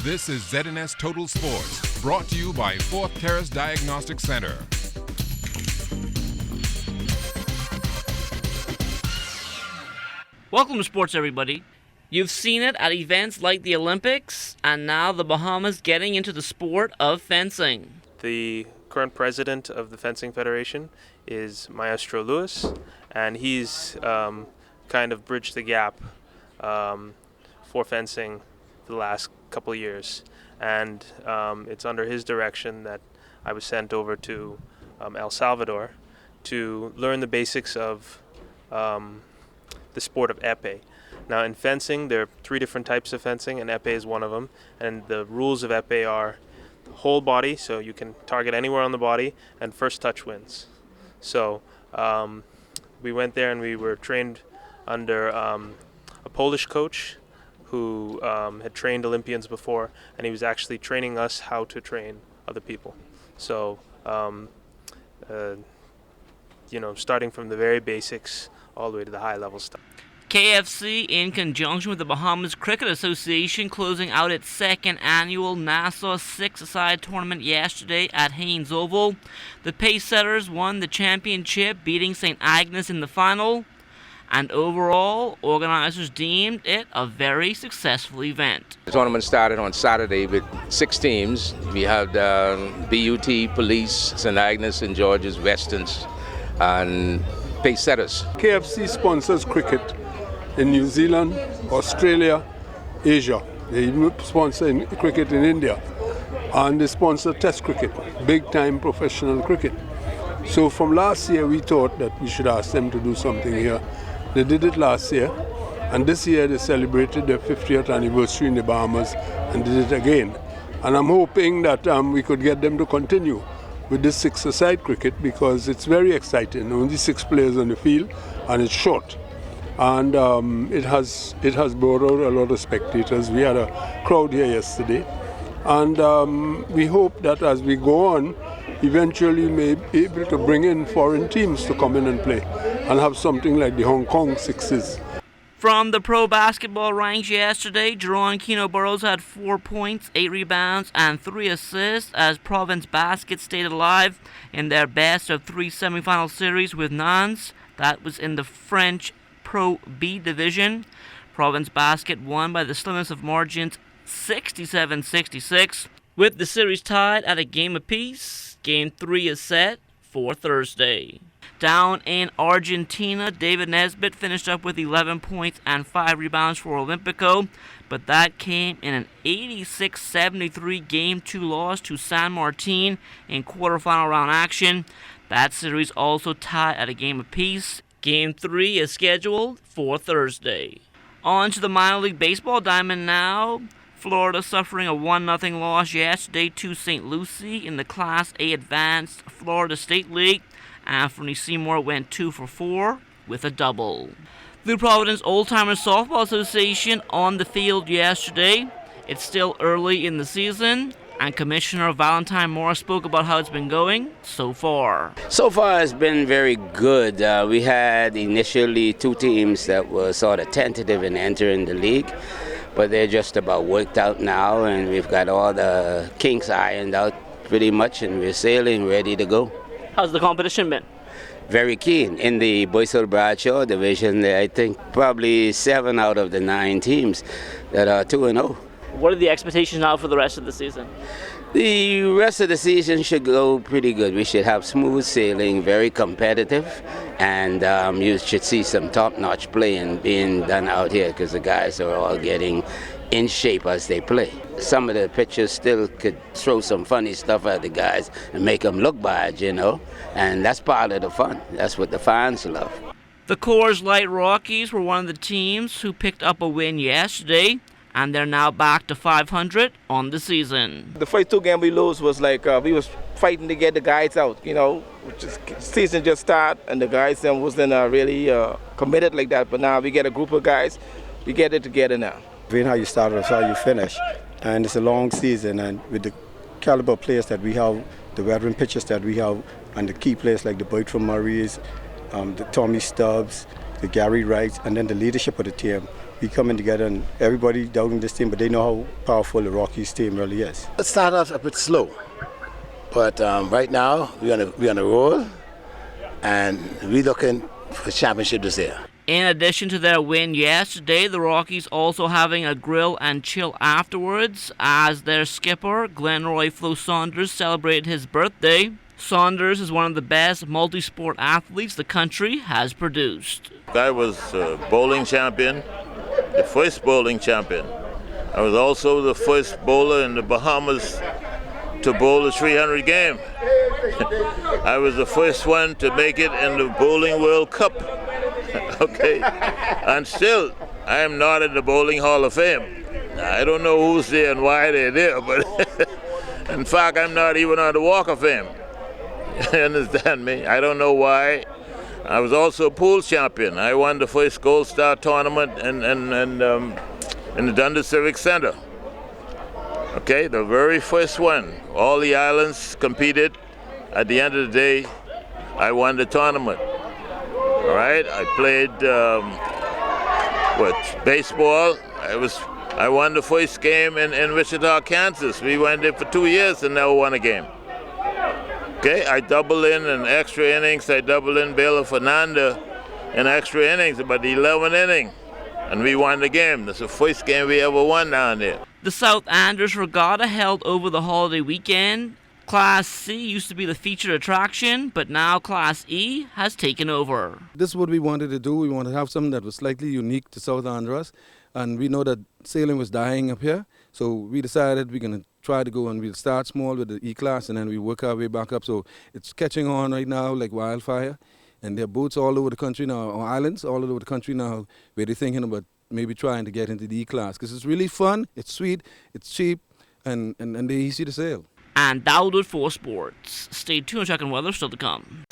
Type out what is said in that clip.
This is ZNS Total Sports, brought to you by Fourth Terrace Diagnostic Center. Welcome to sports, everybody. You've seen it at events like the Olympics, and now the Bahamas getting into the sport of fencing. The current president of the Fencing Federation is Maestro Lewis, and he's kind of bridged the gap for fencing for the last couple of years. And it's under his direction that I was sent over to El Salvador to learn the basics of the sport of épée. Now in fencing, there are three different types of fencing, and épée is one of them. And the rules of épée are whole body, so you can target anywhere on the body, and first touch wins. So we went there and we were trained under a Polish coach who had trained Olympians before, and he was actually training us how to train other people. So, starting from the very basics all the way to the high level stuff. KFC, in conjunction with the Bahamas Cricket Association, closing out its second annual Nassau six-a-side tournament yesterday at Haynes Oval. The Pacesetters won the championship, beating St. Agnes in the final. And overall, organizers deemed it a very successful event. The tournament started on Saturday with 6 teams. We had BUT, Police, St. Agnes, St. George's, Westerns, and Pacesetters. KFC sponsors cricket in New Zealand, Australia, Asia. They even sponsor cricket in India. And they sponsor Test cricket, big-time professional cricket. So from last year, we thought that we should ask them to do something here. They did it last year, and this year they celebrated their 50th anniversary in the Bahamas and did it again. And I'm hoping that we could get them to continue with this six-a-side cricket because it's very exciting. Only 6 players on the field, and it's short. And it has brought out a lot of spectators. We had a crowd here yesterday, and we hope that as we go on, eventually may be able to bring in foreign teams to come in and play and have something like the Hong Kong Sixes. From the pro basketball ranks yesterday, Jerron Keno Burrows had 4 points, 8 rebounds, and 3 assists as Province Basket stayed alive in their best of 3 semifinal series with Nantes. That was in the French Pro B division. Province Basket won by the slimmest of margins, 67-66, with the series tied at a game apiece. Game 3 is set for Thursday. Down in Argentina, David Nesbitt finished up with 11 points and 5 rebounds for Olympico, but that came in an 86-73 Game 2 loss to San Martin in quarterfinal round action. That series also tied at a game apiece. Game 3 is scheduled for Thursday. On to the minor league baseball diamond now. Florida suffering a 1-0 loss yesterday to St. Lucie in the Class A Advanced Florida State League. Anthony Seymour went 2 for 4 with a double. The Providence Old Timers Softball Association on the field yesterday. It's still early in the season, and Commissioner Valentine Moore spoke about how it's been going so far. So far it's been very good. We had initially 2 teams that were sort of tentative in entering the league, but they're just about worked out now, and we've got all the kinks ironed out pretty much, and we're sailing, ready to go. How's the competition been? Very keen. In the Boyceville Bradshaw division, I think probably 7 out of the 9 teams that are 2-0. What are the expectations now for the rest of the season? The rest of the season should go pretty good. We should have smooth sailing, very competitive, and you should see some top-notch playing being done out here because the guys are all getting in shape as they play. Some of the pitchers still could throw some funny stuff at the guys and make them look bad, and that's part of the fun. That's what the fans love. The Coors Light Rockies were one of the teams who picked up a win yesterday, and they're now back to 500 on the season. The first 2 games we lose was like we was fighting to get the guys out, season just started and the guys wasn't really committed like that, but now we get a group of guys, we get it together now. Being how you start is how you finish, and it's a long season, and with the caliber players that we have, the veteran pitchers that we have, and the key players like the Bertram Murrays, the Tommy Stubbs, the Gary Wrights, and then the leadership of the team, we coming together and everybody doubting this team, but they know how powerful the Rockies team really is. It started off a bit slow, but right now we're on a roll, and we're looking for championship this year. In addition to their win yesterday, the Rockies also having a grill and chill afterwards as their skipper, Glenroy Flo Saunders, celebrated his birthday. Saunders is one of the best multi-sport athletes the country has produced. I was bowling champion, the first bowling champion. I was also the first bowler in the Bahamas to bowl the 300 game. I was the first one to make it in the Bowling World Cup. Okay, and still, I am not in the Bowling Hall of Fame. I don't know who's there and why they're there, but in fact, I'm not even on the Walk of Fame. You understand me? I don't know why. I was also a pool champion. I won the first Gold Star tournament in the Dundas Civic Center. Okay, the very first one. All the islands competed. At the end of the day, I won the tournament. All right, I played baseball. I won the first game in Wichita, Kansas. We went there for 2 years and never won a game. Okay, I double in extra innings. I double in Baylor Fernanda in extra innings, about the 11th inning, and we won the game. That's the first game we ever won down there. The South Andros Regatta held over the holiday weekend. Class C used to be the featured attraction, but now Class E has taken over. This is what we wanted to do. We wanted to have something that was slightly unique to South Andros, and we know that sailing was dying up here, so we decided we're going to try to go and we'll start small with the E-Class, and then we work our way back up. So it's catching on right now like wildfire, and there are boats all over the country now, or islands all over the country now, where they're thinking about maybe trying to get into the E-Class, because it's really fun, it's sweet, it's cheap, and they're easy to sail. And that will do it for sports. Stay tuned, checking weather still to come.